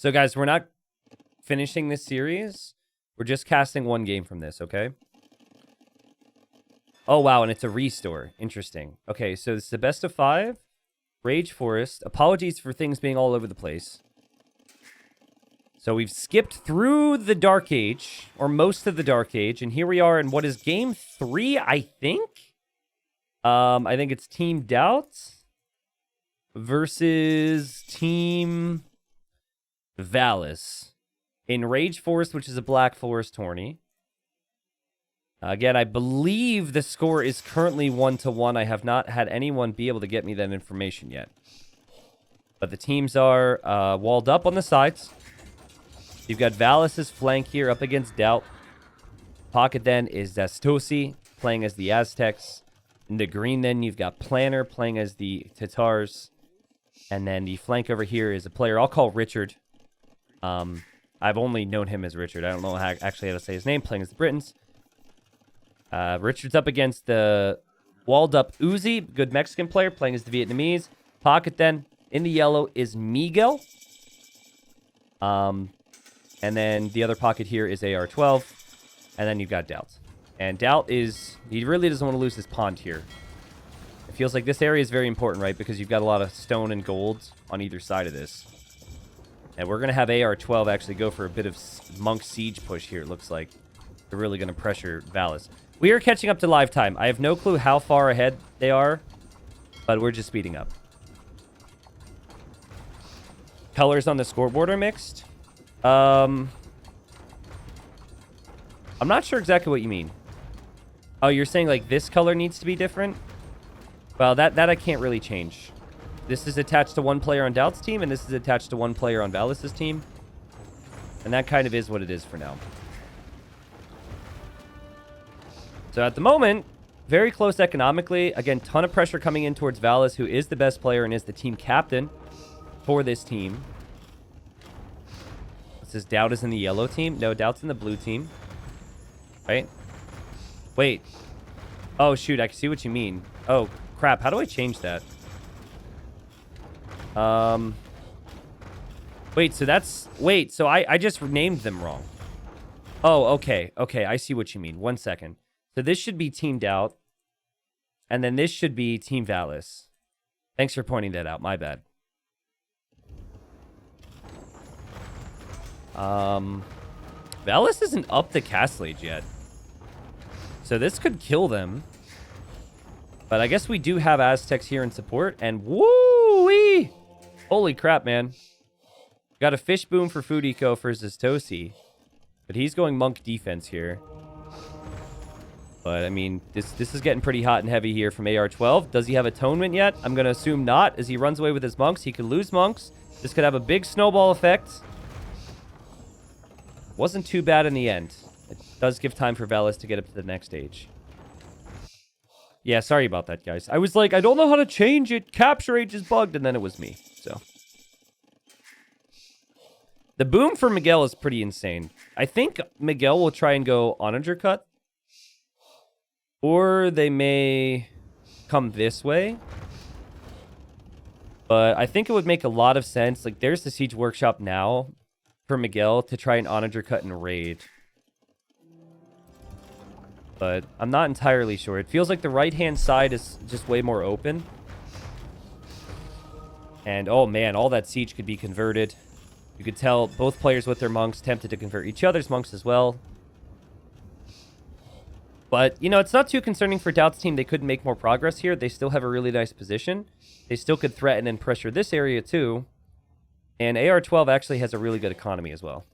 So, guys, we're not finishing this series. We're just casting one game from this, okay? Oh, wow, and it's a restore. Interesting. Okay, so it's the best of 5. Rage Forest. Apologies for things being all over the place. So we've skipped through the Dark Age, or most of the Dark Age, and here we are in what is game 3, I think? I think it's Team Doubt versus Team Valis in Rage Forest, which is a Black Forest tourney. Again, I believe the score is currently 1-1. I have not had anyone be able to get me that information yet. But the teams are walled up on the sides. You've got Valis' flank here up against Doubt. Pocket then is Zastosi playing as the Aztecs. In the green then you've got Planner playing as the Tatars. And then the flank over here is a player I'll call Richard. I've only known him as Richard. I don't know actually how to say his name, playing as the Britons. Richard's up against the walled up Uzi, good Mexican player, playing as the Vietnamese. Pocket then, in the yellow, is Miguel. And then the other pocket here is AR-12. And then you've got Doubt. And Doubt he really doesn't want to lose his pond here. It feels like this area is very important, right? Because you've got a lot of stone and gold on either side of this. And we're going to have AR-12 actually go for a bit of Monk Siege push here, it looks like. They're really going to pressure Valis. We are catching up to live time. I have no clue how far ahead they are, but we're just speeding up. Colors on the scoreboard are mixed. I'm not sure exactly what you mean. Oh, you're saying like this color needs to be different? Well, that I can't really change. This is attached to one player on Doubt's team, and this is attached to one player on Valis' team. And that kind of is what it is for now. So at the moment, very close economically. Again, ton of pressure coming in towards Valis, who is the best player and is the team captain for this team. This is Doubt is in the yellow team. No, Doubt's in the blue team. Right? Wait. Oh, shoot. I can see what you mean. Oh, crap. How do I change that? Wait, so that's... Wait, so I just named them wrong. Oh, okay. Okay, I see what you mean. 1 second. So this should be Team Doubt. And then this should be Team Valis. Thanks for pointing that out. My bad. Valis isn't up the Castle Age yet. So this could kill them. But I guess we do have Aztecs here in support. And woo-wee! Holy crap, man. Got a fish boom for food eco for Zastosi. But he's going monk defense here. But, I mean, this is getting pretty hot and heavy here from AR-12. Does he have atonement yet? I'm going to assume not. As he runs away with his monks, he could lose monks. This could have a big snowball effect. Wasn't too bad in the end. It does give time for Valis to get up to the next stage. Yeah, sorry about that, guys. I was like, I don't know how to change it. Capture age is bugged, and then it was me. So the boom for Miguel is pretty insane. I think Miguel will try and go onager cut. Or they may come this way. But I think it would make a lot of sense. Like, there's the Siege Workshop now for Miguel to try and onager cut and raid. But I'm not entirely sure. It feels like the right-hand side is just way more open. And, oh man, all that siege could be converted. You could tell both players with their monks tempted to convert each other's monks as well. But, you know, it's not too concerning for Doubt's team. They could make more progress here. They still have a really nice position. They still could threaten and pressure this area too. And AR-12 actually has a really good economy as well.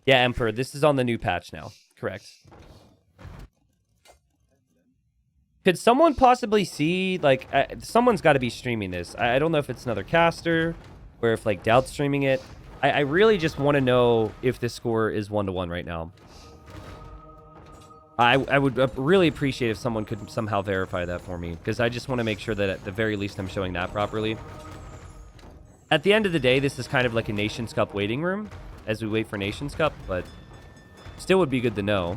Yeah, Emperor, this is on the new patch now. Correct. Could someone possibly see, like, someone's got to be streaming this. I don't know if it's another caster or if, like, Doubt's streaming it. I really just want to know if this score is 1-1 right now. I would really appreciate if someone could somehow verify that for me, because I just want to make sure that at the very least I'm showing that properly. At the end of the day, this is kind of like a Nations Cup waiting room as we wait for Nations Cup, but still would be good to know.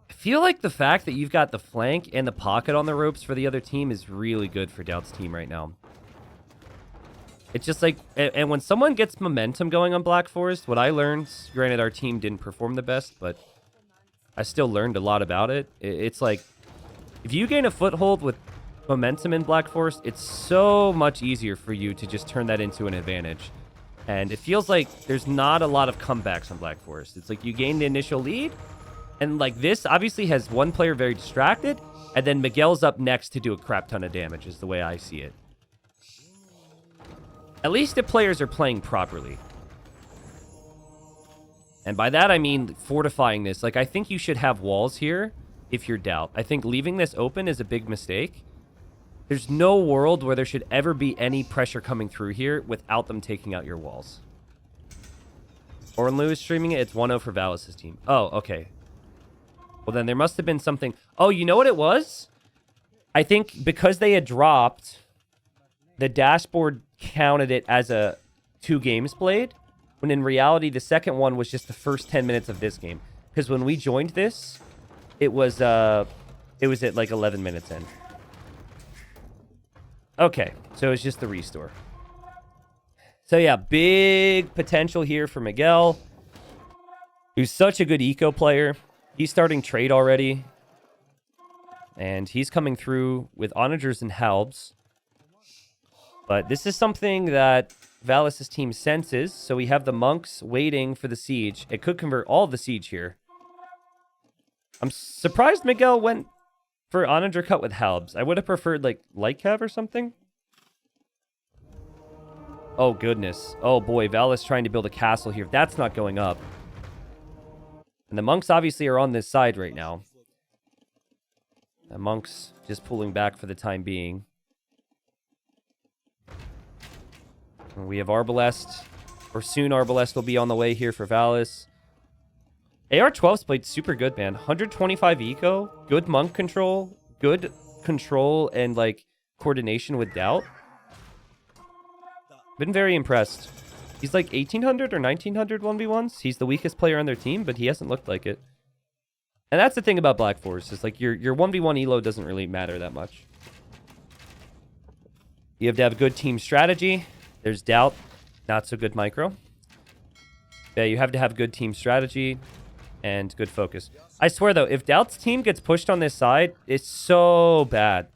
I feel like the fact that you've got the flank and the pocket on the ropes for the other team is really good for Doubt's team right now. It's just like, and when someone gets momentum going on Black Forest, what I learned, granted our team didn't perform the best, but I still learned a lot about it. It's like, if you gain a foothold with momentum in Black Forest, it's so much easier for you to just turn that into an advantage. And it feels like there's not a lot of comebacks on Black Forest. It's like you gain the initial lead, and like this obviously has one player very distracted, and then Miguel's up next to do a crap ton of damage, is the way I see it. At least the players are playing properly. And by that, I mean fortifying this. Like, I think you should have walls here if you're Doubt. I think leaving this open is a big mistake. There's no world where there should ever be any pressure coming through here without them taking out your walls. Ornlu is streaming it. It's 1-0 for Valis' team. Oh, okay. Well, then there must have been something. Oh, you know what it was? I think because they had dropped, the dashboard counted it as 2 games played, when in reality the second one was just the first 10 minutes of this game. Because when we joined this, it was at like 11 minutes in. Okay, so it's just the restore. So yeah, big potential here for Miguel, who's such a good eco player. He's starting trade already, and he's coming through with onagers and halbs. But this is something that Valis' team senses, so we have the monks waiting for the siege. It could convert all of the siege here. I'm surprised Miguel went for onager cut with halbs. I would have preferred, like, light cav or something. Oh, goodness. Oh, boy, Valis trying to build a castle here. That's not going up. And the monks obviously are on this side right now. The monks just pulling back for the time being. We have Arbalest, or soon Arbalest will be on the way here for Valis. AR-12's played super good, man. 125 eco, good monk control, good control and, like, coordination with Doubt. Been very impressed. He's like 1,800 or 1,900 1v1s. He's the weakest player on their team, but he hasn't looked like it. And that's the thing about Black Forest, is like your 1v1 elo doesn't really matter that much. You have to have a good team strategy. There's Doubt, not so good micro. Yeah, you have to have good team strategy and good focus. I swear, though, if Doubt's team gets pushed on this side, it's so bad.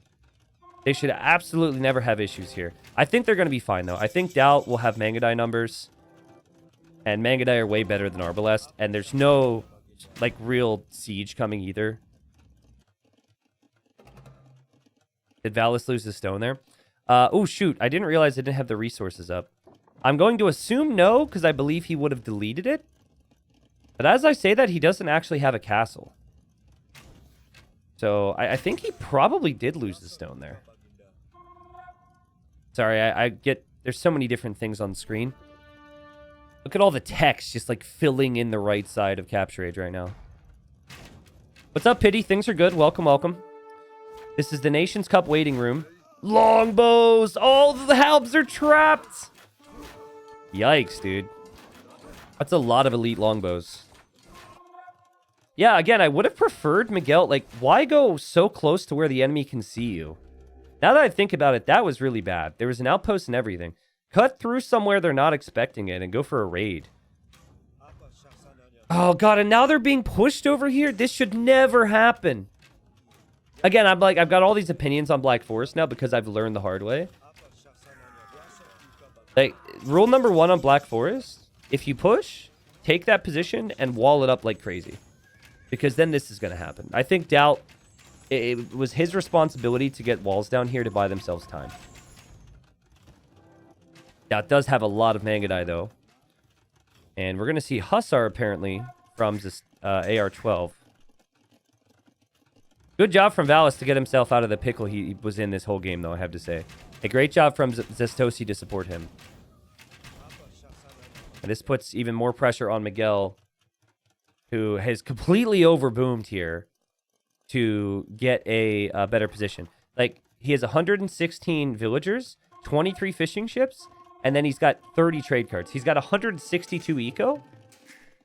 They should absolutely never have issues here. I think they're going to be fine, though. I think Doubt will have Mangadai numbers. And Mangadai are way better than Arbalest. And there's no, like, real siege coming either. Did Valis lose the stone there? Oh, shoot. I didn't realize I didn't have the resources up. I'm going to assume no, because I believe he would have deleted it. But as I say that, he doesn't actually have a castle. So I think he probably did lose the stone there. Sorry, I get... There's so many different things on the screen. Look at all the text just, like, filling in the right side of Capture Age right now. What's up, Pity? Things are good. Welcome, welcome. This is the Nations Cup waiting room. Longbows! All the halbs are trapped! Yikes, dude. That's a lot of elite longbows. Yeah, again, I would have preferred Miguel. Like, why go so close to where the enemy can see you? Now that I think about it, that was really bad. There was an outpost and everything. Cut through somewhere they're not expecting it and go for a raid. Oh, God, and now they're being pushed over here? This should never happen. Again, I'm like, I've got all these opinions on Black Forest now because I've learned the hard way. Like, rule number 1 on Black Forest, if you push, take that position and wall it up like crazy. Because then this is going to happen. I think Doubt, it was his responsibility to get walls down here to buy themselves time. Doubt does have a lot of Mangadai, though. And we're going to see Hussar, apparently, from this AR-12. Good job from Valis to get himself out of the pickle he was in this whole game, though, I have to say. A great job from Zestosi to support him. And this puts even more pressure on Miguel, who has completely overboomed here to get a better position. Like, he has 116 villagers, 23 fishing ships, and then he's got 30 trade cards. He's got 162 eco.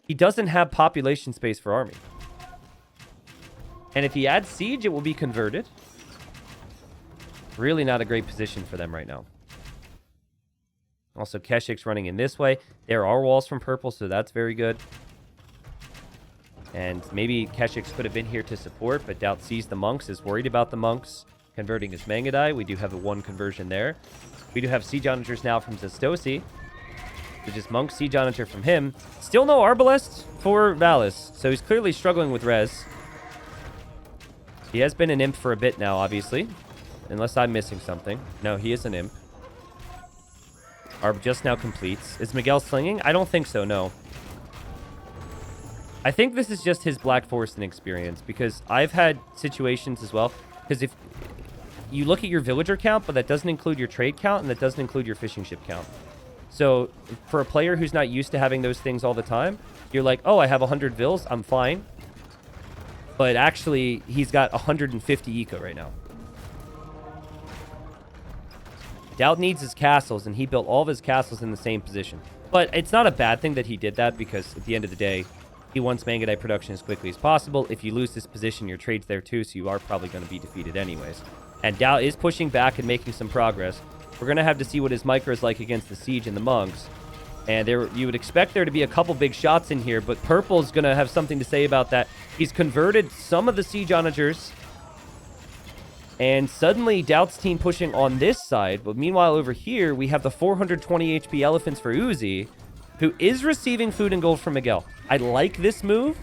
He doesn't have population space for army. And if he adds siege, it will be converted. Really not a great position for them right now. Also, Keshik's running in this way. There are walls from purple, so that's very good. And maybe Keshik's could have been here to support, but Doubt sees the monks, is worried about the monks converting his Mangudai. We do have a 1 conversion there. We do have Siege Onagers now from Zestosi. So just Monk Siege Onager from him. Still no Arbalest for Valis, so he's clearly struggling with res. He has been an imp for a bit now, obviously. Unless I'm missing something. No, he is an imp. Arb just now completes. Is Miguel slinging? I don't think so, no. I think this is just his Black Forest experience, because I've had situations as well. Because if you look at your villager count, but that doesn't include your trade count, and that doesn't include your fishing ship count. So for a player who's not used to having those things all the time, you're like, oh, I have 100 vills, I'm fine. But actually, he's got 150 eco right now. Doubt needs his castles, and he built all of his castles in the same position. But it's not a bad thing that he did that, because at the end of the day, he wants Mangudai production as quickly as possible. If you lose this position, your trade's there too, so you are probably going to be defeated anyways. And Doubt is pushing back and making some progress. We're going to have to see what his micro is like against the siege and the monks. And you would expect there to be a couple big shots in here, but Purple's going to have something to say about that. He's converted some of the siege onagers. And suddenly, Doubt's team pushing on this side. But meanwhile, over here, we have the 420 HP elephants for Uzi, who is receiving food and gold from Miguel. I like this move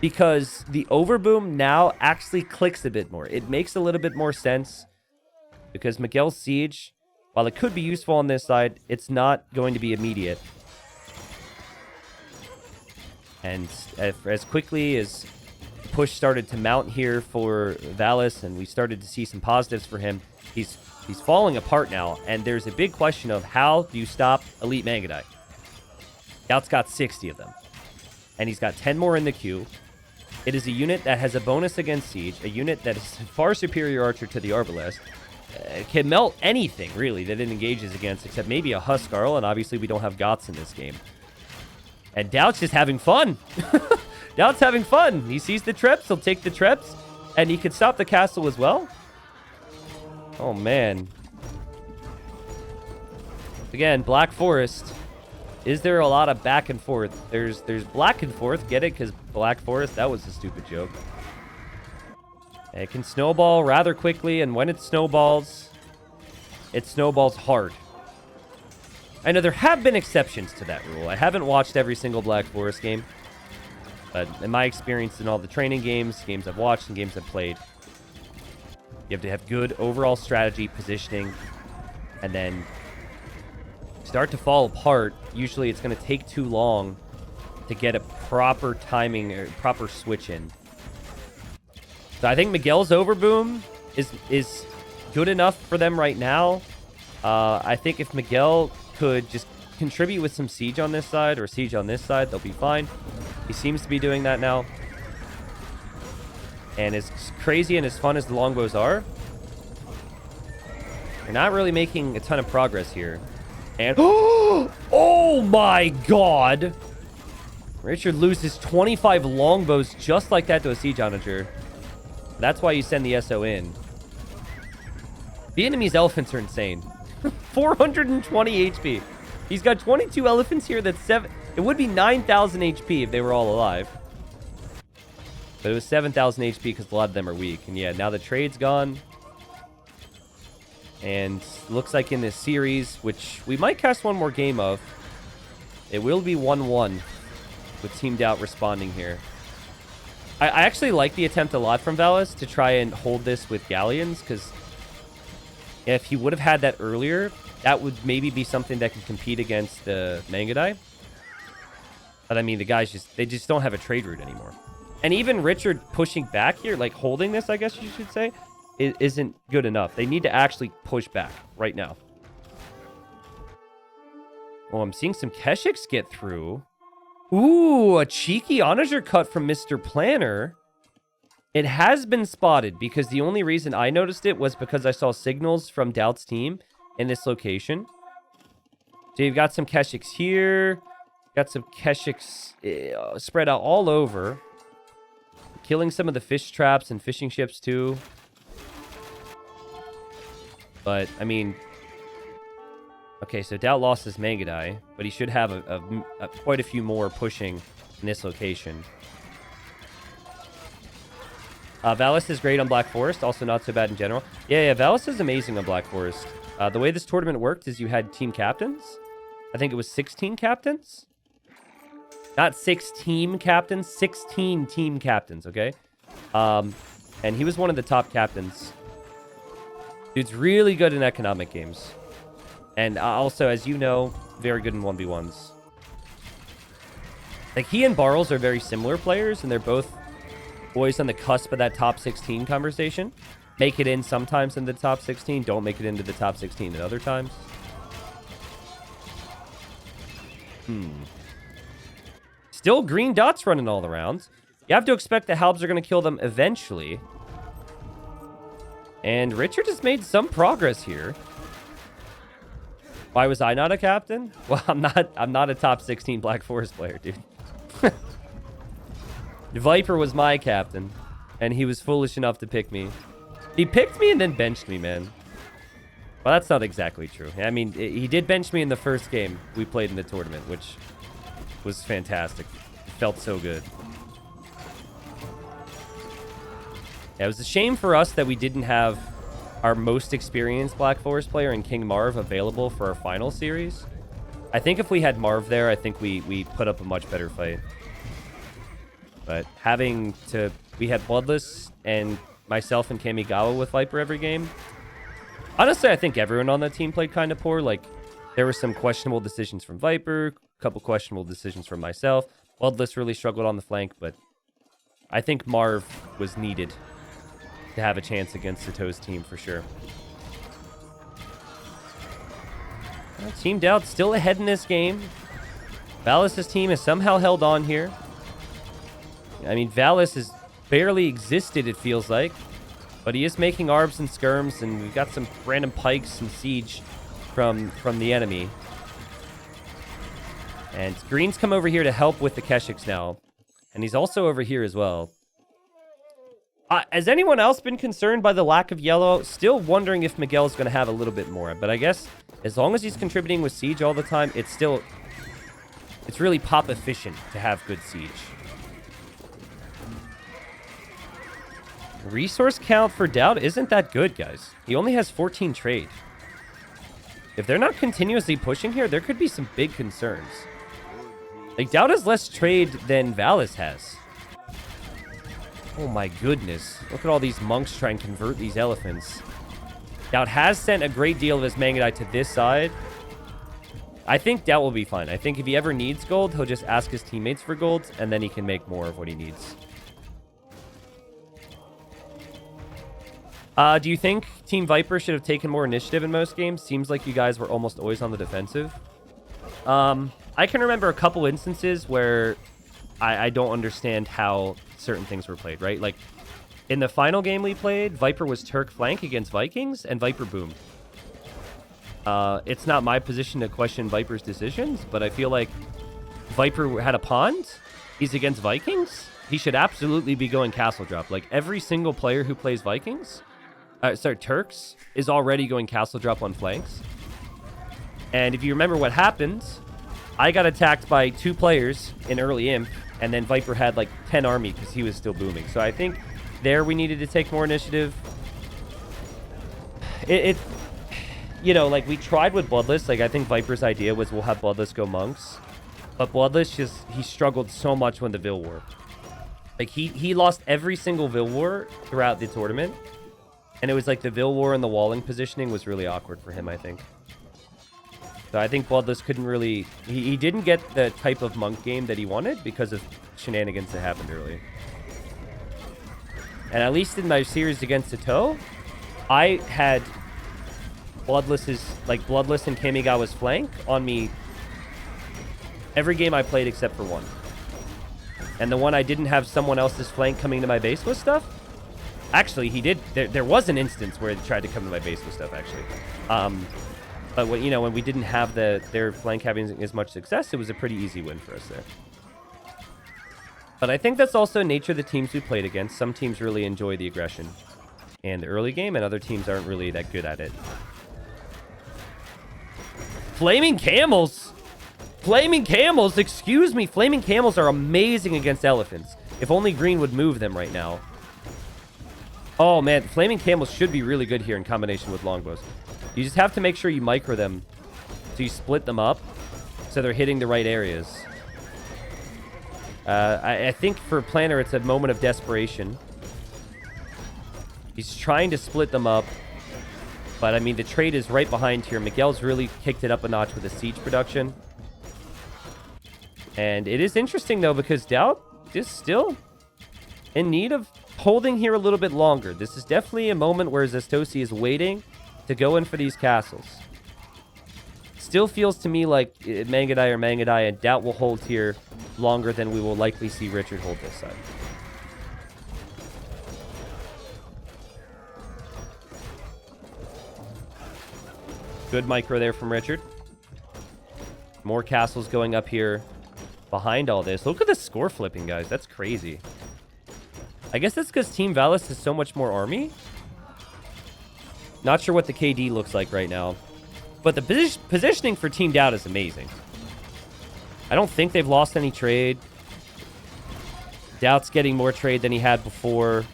because the overboom now actually clicks a bit more. It makes a little bit more sense because Miguel's siege, while it could be useful on this side, it's not going to be immediate. And as quickly as push started to mount here for Valis, and we started to see some positives for him, he's falling apart now, and there's a big question of how do you stop Elite Mangudai? Doubt's got 60 of them, and he's got 10 more in the queue. It is a unit that has a bonus against siege, a unit that is far superior archer to the Arbalest. Can melt anything, really, that it engages against, except maybe a Huskarl, and obviously we don't have Gots in this game. And Doubt's just having fun. Doubt's having fun. He sees the Treps, he'll take the Treps, and he could stop the castle as well. Oh, man. Again, Black Forest. Is there a lot of back and forth? There's black and forth. Get it? Because Black Forest, that was a stupid joke. It can snowball rather quickly, and when it snowballs hard. I know there have been exceptions to that rule. I haven't watched every single Black Forest game. But in my experience in all the training games I've watched, and games I've played, you have to have good overall strategy, positioning, and then start to fall apart. Usually it's going to take too long to get a proper timing or proper switch in. So I think Miguel's overboom is good enough for them right now. I think if Miguel could just contribute with some siege on this side or siege on this side, they'll be fine. He seems to be doing that now. And as crazy and as fun as the Longbows are, they're not really making a ton of progress here. And oh my god! Richard loses 25 Longbows just like that to a siege onager. That's why you send the SO in. Vietnamese elephants are insane. 420 HP. He's got 22 elephants here. That's 7. It would be 9,000 HP if they were all alive. But it was 7,000 HP because a lot of them are weak. And yeah, now the trade's gone. And looks like in this series, which we might cast one more game of, it will be 1-1 with Team Doubt responding here. I actually like the attempt a lot from Valis to try and hold this with Galleons, because if he would have had that earlier, that would maybe be something that could compete against the Mangudai. But I mean, the guys they just don't have a trade route anymore. And even Richard pushing back here, like holding this, I guess you should say, isn't good enough. They need to actually push back right now. Oh, I'm seeing some Keshiks get through. Ooh, a cheeky onager cut from Mr. Planner. It has been spotted because the only reason I noticed it was because I saw signals from Doubt's team in this location. So you've got some Keshiks here. Got some Keshiks spread out all over. killing some of the fish traps and fishing ships too. But, I mean... Okay, so Doubt lost his Mangudai, but he should have quite a few more pushing in this location. Valis is great on Black Forest, also not so bad in general. Yeah, Valis is amazing on Black Forest. The way this tournament worked is you had team captains. I think it was 16 captains. Not 6 team captains, 16 team captains, okay? And he was one of the top captains. Dude's really good in economic games. And also, as you know, very good in 1v1s. Like, he and Barles are very similar players, and they're both always on the cusp of that top 16 conversation. Make it in sometimes in the top 16. Don't make it into the top 16 at other times. Still green dots running all around. You have to expect the Halbs are going to kill them eventually. And Richard has made some progress here. Why was I not a captain? Well, I'm not a top 16 Black Forest player, dude. Viper was my captain, and he was foolish enough to pick me. He picked me and then benched me, man. Well, that's not exactly true. I mean, he did bench me in the first game we played in the tournament, which was fantastic. It felt so good. Yeah, it was a shame for us that we didn't have our most experienced Black Forest player in King Marv available for our final series. I think if we had Marv there, I think we put up a much better fight. But we had Bloodless and myself and Kamigawa with Viper every game. Honestly, I think everyone on that team played kind of poor. Like, there were some questionable decisions from Viper, a couple questionable decisions from myself. Bloodless really struggled on the flank, but I think Marv was needed to have a chance against Sato's team for sure. Team Doubt still ahead in this game. Valis' team has somehow held on here. I mean, Valis has barely existed, it feels like. But he is making arbs and skirms, and we've got some random pikes and siege from the enemy. And Green's come over here to help with the Keshiks now. And he's also over here as well. Has anyone else been concerned by the lack of yellow? Still wondering if Miguel's going to have a little bit more. But I guess as long as he's contributing with siege all the time, it's really pop efficient to have good siege. Resource count for Doubt isn't that good, guys. He only has 14 trade. If they're not continuously pushing here, there could be some big concerns. Like, Doubt has less trade than Valis has. Oh my goodness. Look at all these monks trying to convert these elephants. Doubt has sent a great deal of his Mangudai to this side. I think Doubt will be fine. I think if he ever needs gold, he'll just ask his teammates for gold, and then he can make more of what he needs. Do you think Team Viper should have taken more initiative in most games? Seems like you guys were almost always on the defensive. I can remember a couple instances where I don't understand how certain things were played, right? Like, in the final game we played, Viper was Turk flank against Vikings, and Viper boomed. It's not my position to question Viper's decisions, but I feel like Viper had a pond. He's against Vikings. He should absolutely be going castle drop. Like, every single player who plays Turks, is already going castle drop on flanks. And if you remember what happened, I got attacked by 2 players in early imp, and then Viper had like 10 army because he was still booming. So I think there we needed to take more initiative. You know, like, we tried with Bloodless. Like, I think Viper's idea was we'll have Bloodless go monks. But Bloodless he struggled so much when the Vil War. Like, he lost every single Vil War throughout the tournament. And it was like the Vil War and the walling positioning was really awkward for him, I think. So I think Bloodless couldn't really... He didn't get the type of monk game that he wanted because of shenanigans that happened early. And at least in my series against Sato, I had Bloodless and Kamigawa's flank on me every game I played except for one. And the one I didn't have someone else's flank coming to my base with stuff. Actually, he did. There was an instance where he tried to come to my base with stuff, actually. But when we didn't have their flank having as much success, it was a pretty easy win for us there. But I think that's also nature of the teams we played against. Some teams really enjoy the aggression and the early game, and other teams aren't really that good at it. Flaming camels! Flaming camels! Excuse me! Flaming camels are amazing against elephants. If only green would move them right now. Oh, man. Flaming camels should be really good here in combination with longbows. You just have to make sure you micro them. So you split them up so they're hitting the right areas. I think for Planner, it's a moment of desperation. He's trying to split them up. But, I mean, the trade is right behind here. Miguel's really kicked it up a notch with his siege production. And it is interesting, though, because Doubt is still in need of holding here a little bit longer. This is definitely a moment where Zestosi is waiting to go in for these castles. Still feels to me like Mangudai or Mangudai and Doubt will hold here longer than we will likely see Richard hold this side. Good micro there from Richard. More castles going up here behind all this. Look at the score flipping, guys. That's crazy. I guess that's because Team Valis has so much more army. Not sure what the KD looks like right now. But the positioning for Team Doubt is amazing. I don't think they've lost any trade. Doubt's getting more trade than he had before.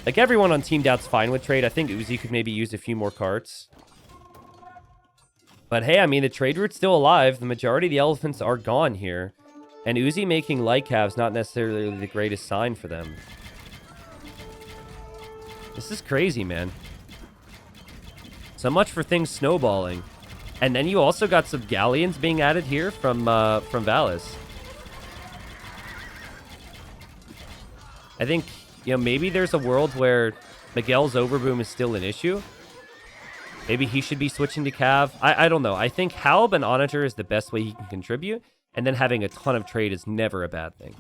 Like, everyone on Team Doubt's fine with trade. I think Uzi could maybe use a few more carts. But hey, I mean, the trade route's still alive. The majority of the elephants are gone here. And Uzi making light calves not necessarily the greatest sign for them. This is crazy, man. So much for things snowballing. And then you also got some galleons being added here from Valis. I think, you know, maybe there's a world where Miguel's overboom is still an issue. Maybe he should be switching to Cav. I don't know. I think Halb and Onager is the best way he can contribute. And then having a ton of trade is never a bad thing.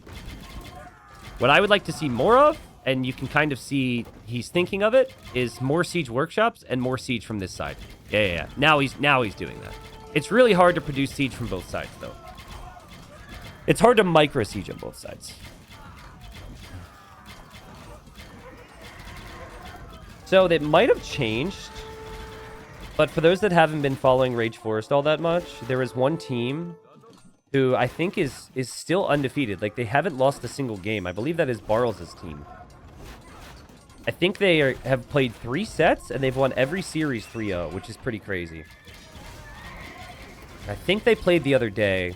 What I would like to see more of, and you can kind of see he's thinking of it, is more siege workshops and more siege from this side. Yeah. Now he's doing that. It's really hard to produce siege from both sides, though. It's hard to micro siege on both sides. So they might have changed. But for those that haven't been following Rage Forest all that much, there is one team who I think is still undefeated. Like, they haven't lost a single game. I believe that is Barles' team. I think they have played 3 sets, and they've won every series 3-0, which is pretty crazy. I think they played the other day.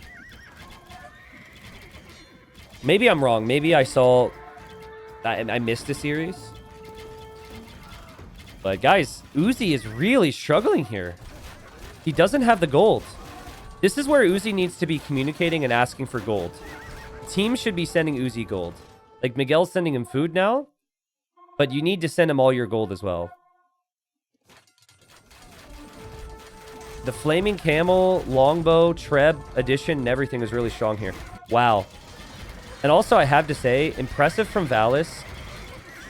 Maybe I'm wrong. Maybe I saw... I missed a series. But guys, Uzi is really struggling here. He doesn't have the gold. This is where Uzi needs to be communicating and asking for gold. Teams should be sending Uzi gold. Like, Miguel's sending him food now, but you need to send him all your gold as well. The Flaming Camel, Longbow, Treb, Edition, and everything is really strong here. Wow. And also, I have to say, impressive from Valis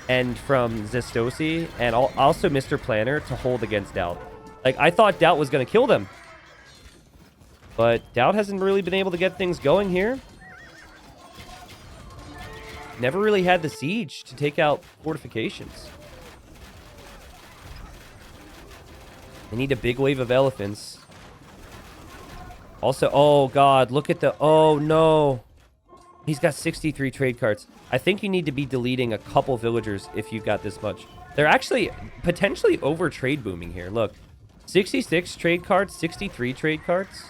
and from Zestosi, and also Mr. Planner to hold against Doubt. Like, I thought Doubt was going to kill them. But Doubt hasn't really been able to get things going here. Never really had the siege to take out fortifications. They need a big wave of elephants. Also, oh god, look at the... Oh no. He's got 63 trade cards. I think you need to be deleting a couple villagers if you've got this much. They're actually potentially over trade booming here. Look, 66 trade cards, 63 trade cards.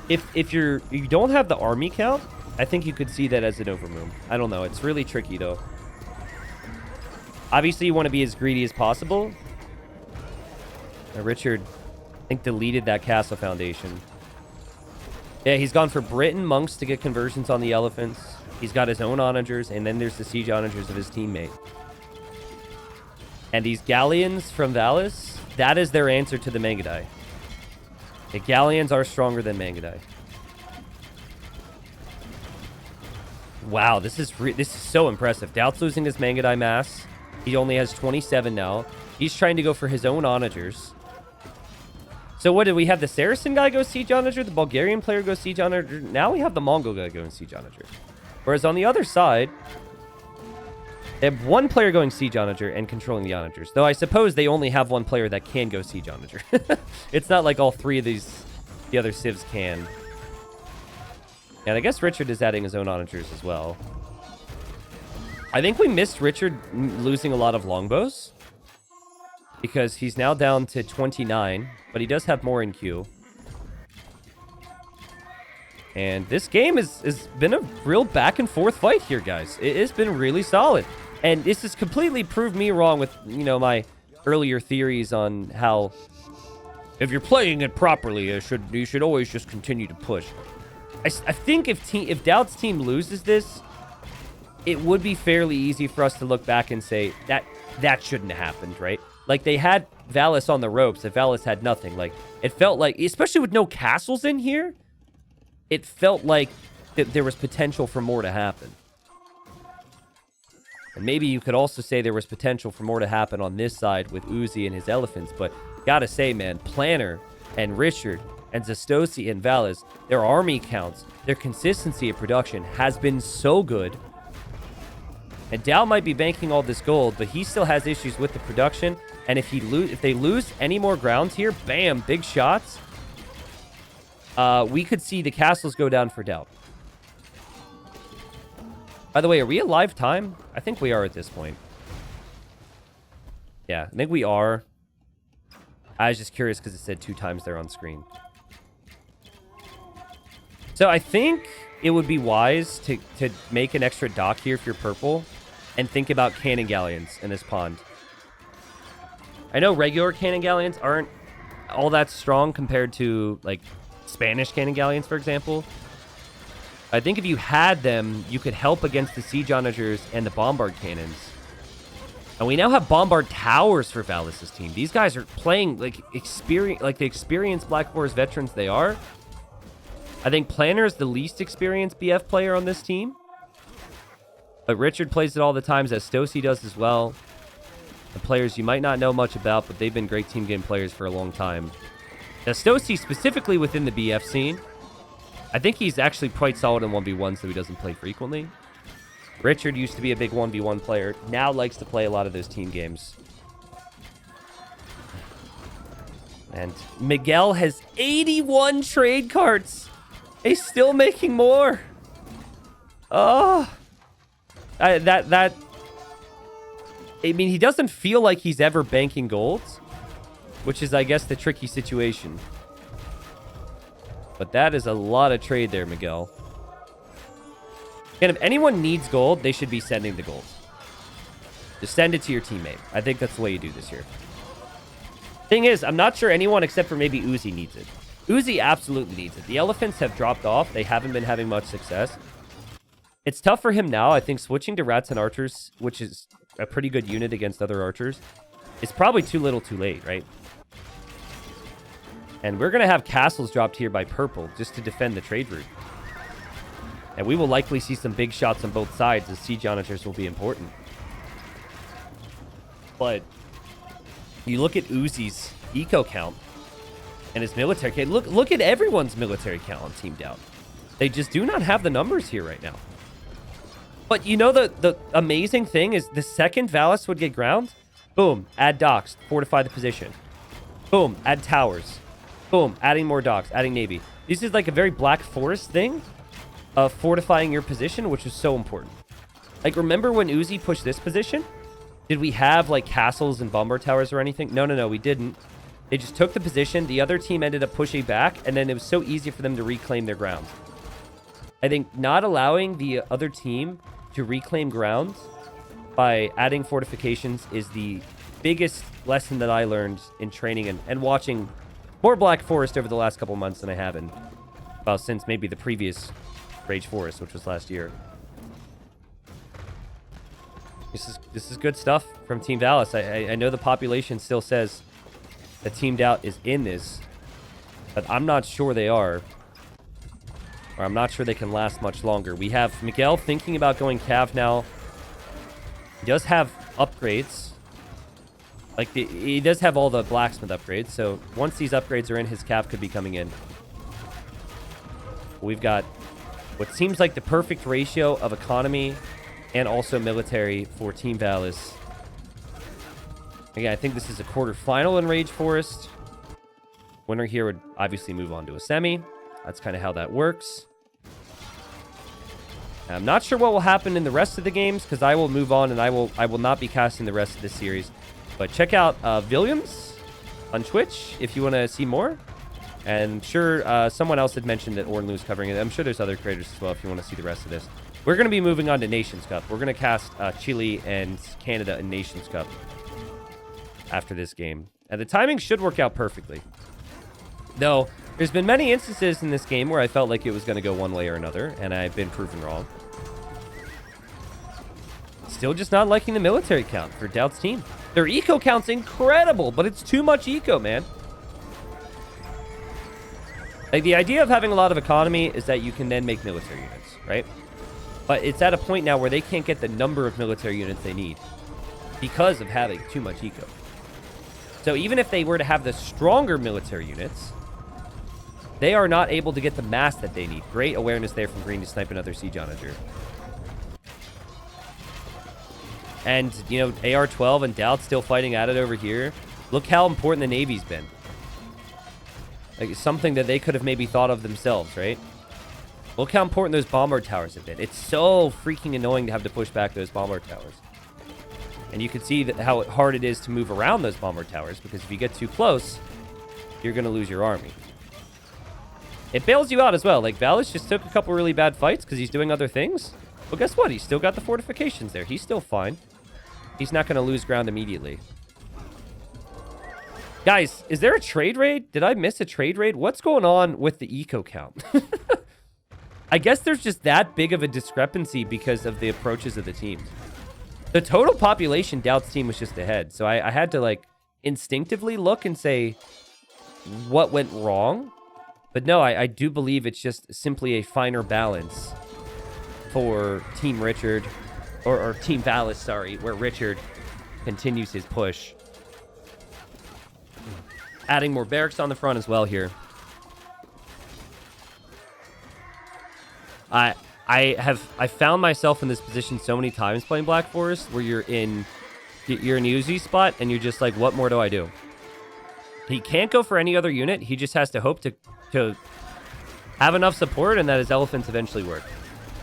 If you don't have the army count, I think you could see that as an overboom. I don't know. It's really tricky, though. Obviously, you want to be as greedy as possible. Richard, I think, deleted that castle foundation. Yeah, he's gone for Britain monks to get conversions on the elephants. He's got his own onagers, and then there's the siege onagers of his teammate. And these galleons from Valis, that is their answer to the Mangudai. The galleons are stronger than Mangudai. Wow, this is so impressive. Doubt's losing his Mangudai mass. He only has 27 now. He's trying to go for his own onagers. So what did we have? The Saracen guy go Siege Onager, the Bulgarian player go Siege Onager. Now we have the Mongol guy going Siege Onager. Whereas on the other side, they have one player going Siege Onager and controlling the Onagers. Though I suppose they only have one player that can go Siege Onager. It's not like all three of the other civs can. And I guess Richard is adding his own Onagers as well. I think we missed Richard losing a lot of Longbows, because he's now down to 29, but he does have more in queue. And this game has been a real back and forth fight here, guys. It has been really solid. And this has completely proved me wrong with, you know, my earlier theories on how if you're playing it properly, you should always just continue to push. I think if Doubt's team loses this, it would be fairly easy for us to look back and say that shouldn't have happened, right? Like, they had Valis on the ropes, and Valis had nothing. Like, it felt like, especially with no castles in here, it felt like there was potential for more to happen. And maybe you could also say there was potential for more to happen on this side with Uzi and his elephants, but gotta say, man, Planner and Richard and Zastosi and Valis, their army counts, their consistency of production has been so good. And Dow might be banking all this gold, but he still has issues with the production. And if they lose any more grounds here, bam, big shots. We could see the castles go down for Dow. By the way, are we a live time? I think we are at this point. Yeah, I think we are. I was just curious because it said 2 times there on screen. So I think it would be wise to make an extra dock here if you're purple and think about cannon galleons in this pond. I know regular cannon galleons aren't all that strong compared to, like, Spanish cannon galleons, for example. I think if you had them, you could help against the siege onagers and the bombard cannons. And we now have bombard towers for Valis' team. These guys are playing like the experienced Black Forest veterans they are. I think Planner is the least experienced BF player on this team. But Richard plays it all the time, as Stosi does as well. The players you might not know much about, but they've been great team game players for a long time. Now, Stosi specifically within the BF scene, I think he's actually quite solid in 1v1, so he doesn't play frequently. Richard used to be a big 1v1 player, now likes to play a lot of those team games. And Miguel has 81 trade cards. He's still making more. Oh. I mean, he doesn't feel like he's ever banking golds, which is, I guess, the tricky situation. But that is a lot of trade there, Miguel. And if anyone needs gold, they should be sending the gold. Just send it to your teammate. I think that's the way you do this here. Thing is, I'm not sure anyone except for maybe Uzi needs it. Uzi absolutely needs it. The elephants have dropped off. They haven't been having much success. It's tough for him now. I think switching to rats and archers, which is a pretty good unit against other archers, is probably too little too late, right? And we're going to have castles dropped here by purple just to defend the trade route. And we will likely see some big shots on both sides, as siege onagers will be important. But you look at Uzi's eco count and his military count. Look at everyone's military count on Team Down. They just do not have the numbers here right now. But you know the amazing thing is the second Valis would get ground, boom, add docks, fortify the position. Boom, add towers. Boom, adding more docks, adding navy. This is like a very Black Forest thing of fortifying your position, which is so important. Like, remember when Uzi pushed this position? Did we have, like, castles and bombard towers or anything? No, we didn't. They just took the position. The other team ended up pushing back, and then it was so easy for them to reclaim their ground. I think not allowing the other team to reclaim ground by adding fortifications is the biggest lesson that I learned in training and watching more Black Forest over the last couple months than I have in, well, since maybe the previous Rage Forest, which was last year. This is good stuff from Team Valis. I know the population still says that Team Doubt is in this, but I'm not sure they are. Or I'm not sure they can last much longer. We have Miguel thinking about going Cav now. He does have upgrades. Like, he does have all the blacksmith upgrades, so once these upgrades are in, his cav could be coming in. We've got what seems like the perfect ratio of economy and also military for Team Valis. Again, I think this is a quarterfinal in Rage Forest. Winner here would obviously move on to a semi. That's kind of how that works. I'm not sure what will happen in the rest of the games because I will move on and I will not be casting the rest of this series. But check out Williams on Twitch if you want to see more. And sure, someone else had mentioned that Ornlu is covering it. I'm sure there's other creators as well if you want to see the rest of this. We're going to be moving on to Nations Cup. We're going to cast Chile and Canada in Nations Cup after this game. And the timing should work out perfectly. Though, there's been many instances in this game where I felt like it was going to go one way or another, and I've been proven wrong. Still just not liking the military count for Doubt's team. Their eco count's incredible, but it's too much eco, man. Like, the idea of having a lot of economy is that you can then make military units, right? But it's at a point now where they can't get the number of military units they need because of having too much eco. So even if they were to have the stronger military units, they are not able to get the mass that they need. Great awareness there from Green to snipe another Siege Onager. And, you know, AR-12 and Doubt still fighting at it over here. Look how important the Navy's been. Like, it's something that they could have maybe thought of themselves, right? Look how important those bombard towers have been. It's so freaking annoying to have to push back those bombard towers. And you can see that how hard it is to move around those bombard towers, because if you get too close, you're going to lose your army. It bails you out as well. Like, Valis just took a couple really bad fights because he's doing other things. Well, guess what? He's still got the fortifications there. He's still fine. He's not going to lose ground immediately. Guys, is there a trade raid? Did I miss a trade raid? What's going on with the eco count? I guess there's just that big of a discrepancy because of the approaches of the teams. The total population Doubt's team was just ahead. So I had to, like, instinctively look and say what went wrong. But no, I do believe it's just simply a finer balance for Team Richard, or Team Valis, sorry, where Richard continues his push. Adding more barracks on the front as well here. I found myself in this position so many times playing Black Forest where you're in Uzi spot and you're just like, what more do I do? He can't go for any other unit. He just has to hope to have enough support and that his elephants eventually work.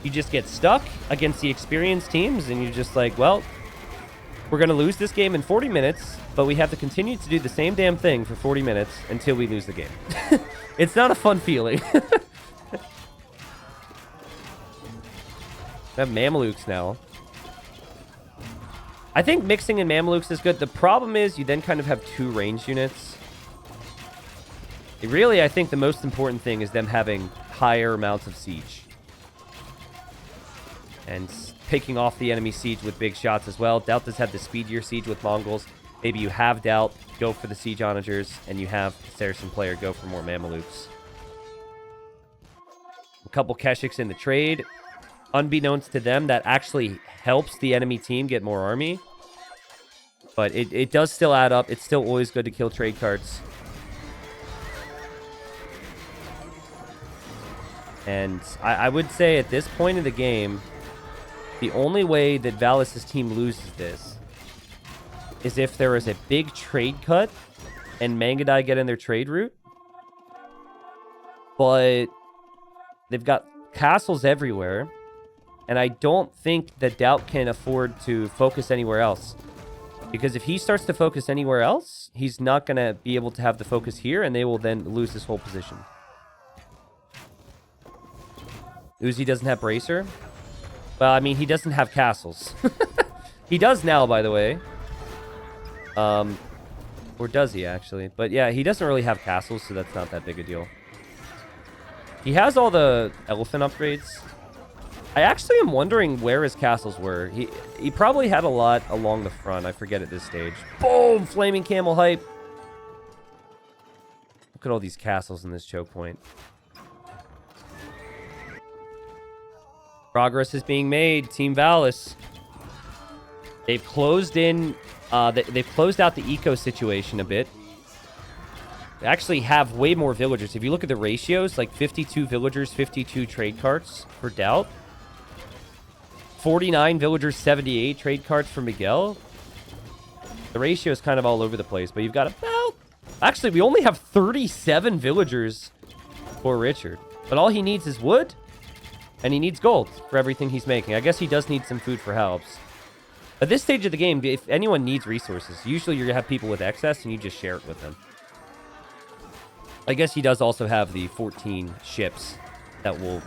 You just get stuck against the experienced teams and you're just like, well, we're going to lose this game in 40 minutes, but we have to continue to do the same damn thing for 40 minutes until we lose the game. It's not a fun feeling. We have Mamelukes now. I think mixing in Mamelukes is good. The problem is you then kind of have two range units. Really, I think the most important thing is them having higher amounts of siege. And picking off the enemy siege with big shots as well. Doubt does have the speedier siege with Mongols. Maybe you have Doubt, go for the Siege Onagers, and you have the Saracen player go for more Mamelukes. A couple Keshiks in the trade. Unbeknownst to them, that actually helps the enemy team get more army. But it does still add up. It's still always good to kill trade cards. And I would say at this point in the game, the only way that Valis' team loses this is if there is a big trade cut and Mangadai get in their trade route. But they've got castles everywhere. And I don't think that Doubt can afford to focus anywhere else. Because if he starts to focus anywhere else, he's not going to be able to have the focus here, and they will then lose this whole position. Uzi doesn't have Bracer. Well, I mean, he doesn't have castles. He does now, by the way. Or does he, actually? But yeah, he doesn't really have castles, so that's not that big a deal. He has all the elephant upgrades. I actually am wondering where his castles were. He probably had a lot along the front. I forget at this stage. Boom! Flaming Camel hype. Look at all these castles in this choke point. Progress is being made. Team Valis. They've closed in They've closed out the eco situation a bit. They actually have way more villagers. If you look at the ratios, like 52 villagers, 52 trade carts for Doubt. 49 villagers, 78 trade carts for Miguel. The ratio is kind of all over the place, but you've got about... Actually, we only have 37 villagers for Richard. But all he needs is wood, and he needs gold for everything he's making. I guess he does need some food for helps. At this stage of the game, if anyone needs resources, usually you're going to have people with excess, and you just share it with them. I guess he does also have the 14 ships that will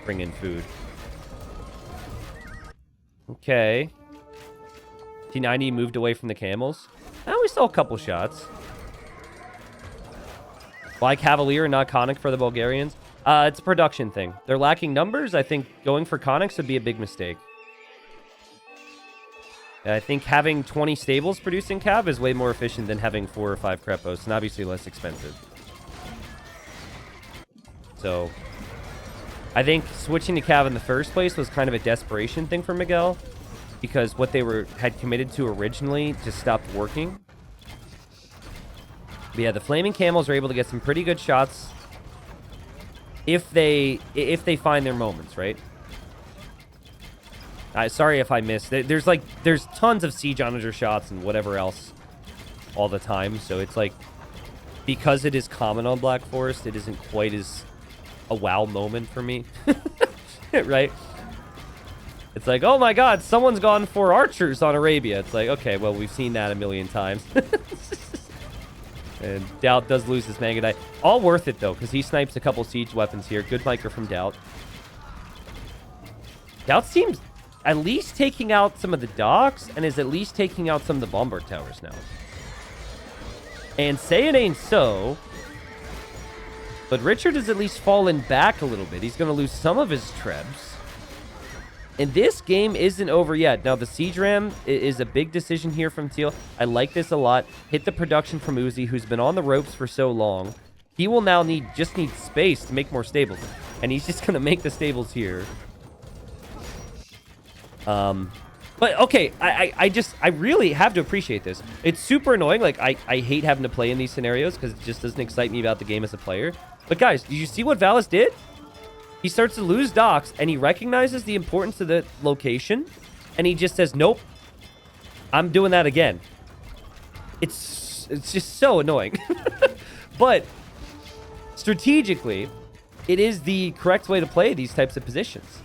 bring in food. Okay. T90 moved away from the camels. We saw a couple shots. Why Cavalier and not Conic for the Bulgarians? It's a production thing. They're lacking numbers. I think going for Conics would be a big mistake. I think having 20 stables producing Cav is way more efficient than having 4 or 5 Crepos, and obviously less expensive. So, I think switching to Cav in the first place was kind of a desperation thing for Miguel, because what they had committed to originally just stopped working. But yeah, the Flaming Camels are able to get some pretty good shots if they find their moments, right? Sorry if I missed. There's tons of Siege Onager shots and whatever else all the time, so it's like, because it is common on Black Forest, it isn't quite as a wow moment for me. Right? It's like, oh my god, someone's gone for archers on Arabia. It's like, okay, well, we've seen that a million times. And Doubt does lose his Mangadite. All worth it, though, because he snipes a couple siege weapons here. Good micro from Doubt. Doubt seems at least taking out some of the docks and is at least taking out some of the bombard towers now. And say it ain't so, but Richard has at least fallen back a little bit. He's going to lose some of his trebs. And this game isn't over yet. Now, the Siege Ram is a big decision here from Teal. I like this a lot. Hit the production from Uzi, who's been on the ropes for so long. He will now just need space to make more stables. And he's just going to make the stables here. But, okay, I really have to appreciate this. It's super annoying. Like, I hate having to play in these scenarios because it just doesn't excite me about the game as a player. But, guys, did you see what Valis did? He starts to lose docks, and he recognizes the importance of the location, and he just says, nope, I'm doing that again. It's just so annoying. But strategically, it is the correct way to play these types of positions.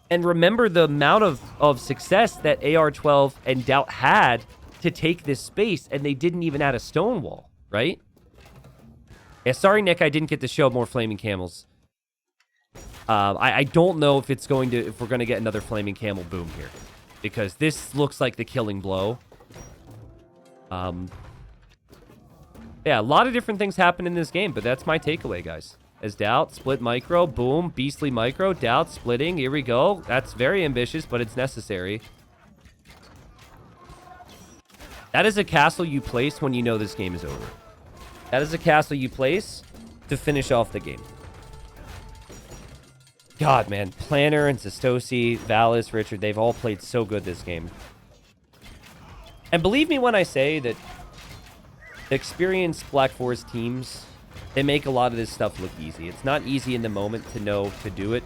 And remember the amount of success that AR-12 and Doubt had to take this space, and they didn't even add a stone wall, right? Yeah, sorry, Nick, I didn't get to show more Flaming Camels. I don't know if we're going to get another Flaming Camel boom here, because this looks like the killing blow. Yeah, a lot of different things happen in this game, but that's my takeaway, guys. As Doubt, split micro, boom, beastly micro, Doubt splitting, here we go. That's very ambitious, but it's necessary. That is a castle you place when you know this game is over. That is a castle you place to finish off the game. God, man. Planner and Zestosi, Valis, Richard, they've all played so good this game. And believe me when I say that experienced Black Forest teams, they make a lot of this stuff look easy. It's not easy in the moment to know to do it.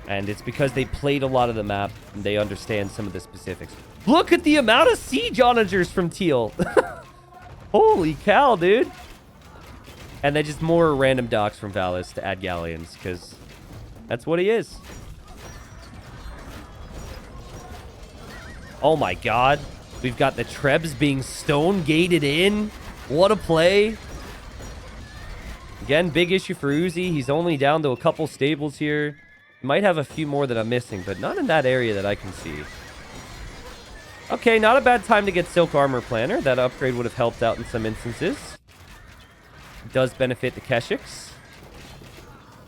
And it's because they played a lot of the map and they understand some of the specifics. Look at the amount of Siege Onagers from Teal. Holy cow, dude. And then just more random docks from Valis to add galleons, because that's what he is. Oh my god. We've got the Trebs being stone-gated in. What a play. Again, big issue for Uzi. He's only down to a couple stables here. Might have a few more that I'm missing, but not in that area that I can see. Okay, not a bad time to get Silk Armor Planner. That upgrade would have helped out in some instances. Does benefit the Keshiks.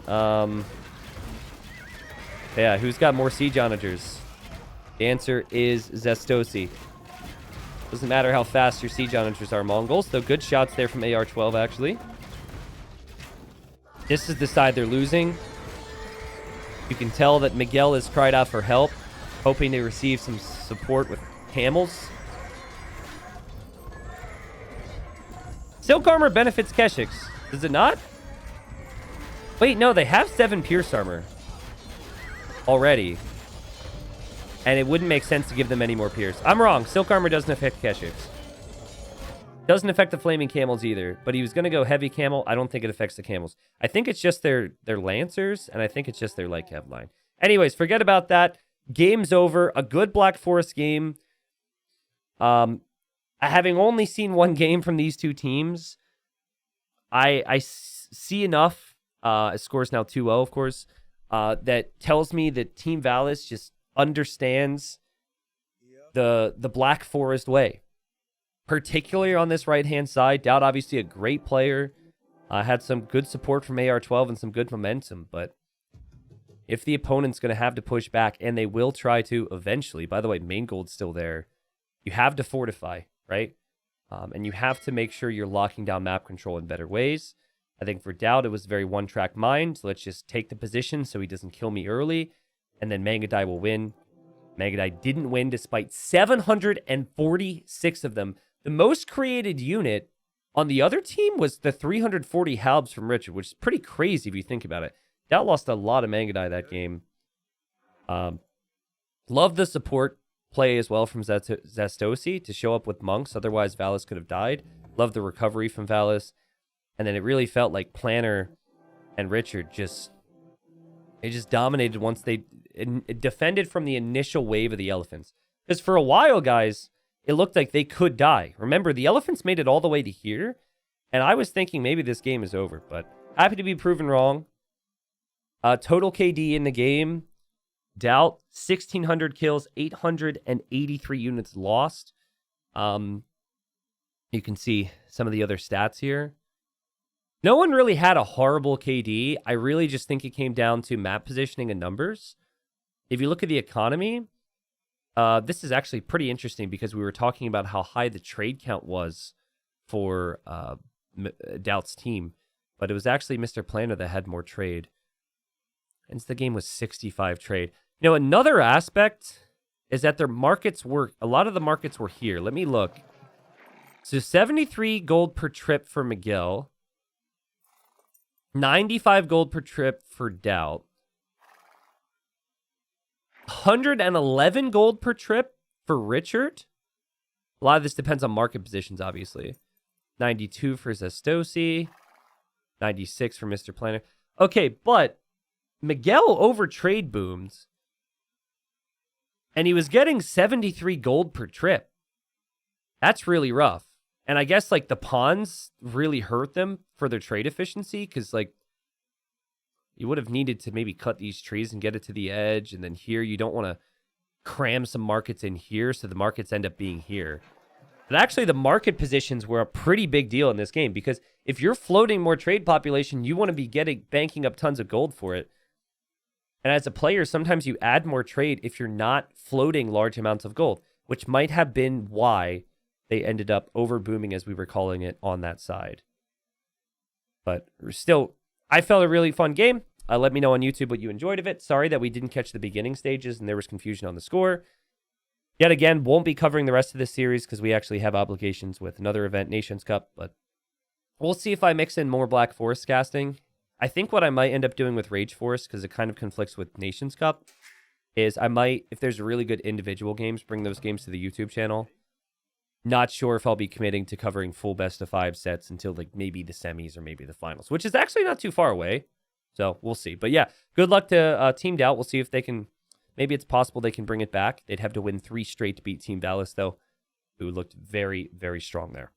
Yeah, who's got more Siege Onagers? The answer is Zestosi. Doesn't matter how fast your Siege Onagers are, Mongols, though good shots there from AR-12, actually. This is the side they're losing. You can tell that Miguel has cried out for help, hoping to receive some support with Camels. Silk armor benefits Keshiks. Does it not? Wait, no, they have 7 pierce armor already. And it wouldn't make sense to give them any more pierce. I'm wrong. Silk armor doesn't affect Keshiks. Doesn't affect the flaming camels either. But he was going to go heavy camel. I don't think it affects the camels. I think it's just their lancers. And I think it's just their light cav line. Anyways, forget about that. Game's over. A good Black Forest game. Having only seen one game from these two teams, I see enough. Score's now 2-0, of course. That tells me that Team Valis just understands the Black Forest way, particularly on this right-hand side. Doubt, obviously, a great player. Had some good support from AR12 and some good momentum, but if the opponent's going to have to push back, and they will try to eventually, by the way, main gold's still there, you have to fortify, right? And you have to make sure you're locking down map control in better ways. I think for Doubt, it was very one-track mind. Let's just take the position so he doesn't kill me early, and then Mangadai will win. Mangadai didn't win despite 746 of them. The most created unit on the other team was the 340 halbs from Richard, which is pretty crazy if you think about it. Doubt lost a lot of Mangadai that game. Love the support play as well from Zestosi to show up with monks. Otherwise, Valis could have died. Love the recovery from Valis. And then it really felt like Planner and Richard they just dominated once they defended from the initial wave of the elephants. Because for a while, guys, it looked like they could die. Remember, the elephants made it all the way to here. And I was thinking maybe this game is over. But happy to be proven wrong. Total KD in the game. Doubt, 1,600 kills, 883 units lost. You can see some of the other stats here. No one really had a horrible KD. I really just think it came down to map positioning and numbers. If you look at the economy, this is actually pretty interesting because we were talking about how high the trade count was for Doubt's team. But it was actually Mr. Planner that had more trade. And the game was 65 trade. You know, another aspect is that a lot of the markets were here. Let me look. So 73 gold per trip for Miguel. 95 gold per trip for Doubt. 111 gold per trip for Richard. A lot of this depends on market positions, obviously. 92 for Zestosi. 96 for Mr. Planner. Okay, but Miguel over trade booms. And he was getting 73 gold per trip. That's really rough. And I guess, like, the pawns really hurt them for their trade efficiency. Because, like, you would have needed to maybe cut these trees and get it to the edge. And then here, you don't want to cram some markets in here. So the markets end up being here. But actually, the market positions were a pretty big deal in this game. Because if you're floating more trade population, you want to be banking up tons of gold for it. And as a player, sometimes you add more trade if you're not floating large amounts of gold, which might have been why they ended up over booming, as we were calling it, on that side. But still, I felt a really fun game. Let me know on YouTube what you enjoyed of it. Sorry that we didn't catch the beginning stages and there was confusion on the score. Yet again, won't be covering the rest of this series because we actually have obligations with another event, Nations Cup. But we'll see if I mix in more Black Forest casting. I think what I might end up doing with Rage Force, because it kind of conflicts with Nations Cup, is I might, if there's really good individual games, bring those games to the YouTube channel. Not sure if I'll be committing to covering full best-of-5 sets until like maybe the semis or maybe the finals, which is actually not too far away. So we'll see. But yeah, good luck to Team Doubt. We'll see if they can, maybe it's possible they can bring it back. They'd have to win 3 straight to beat Team Valis, though, who looked very, very strong there.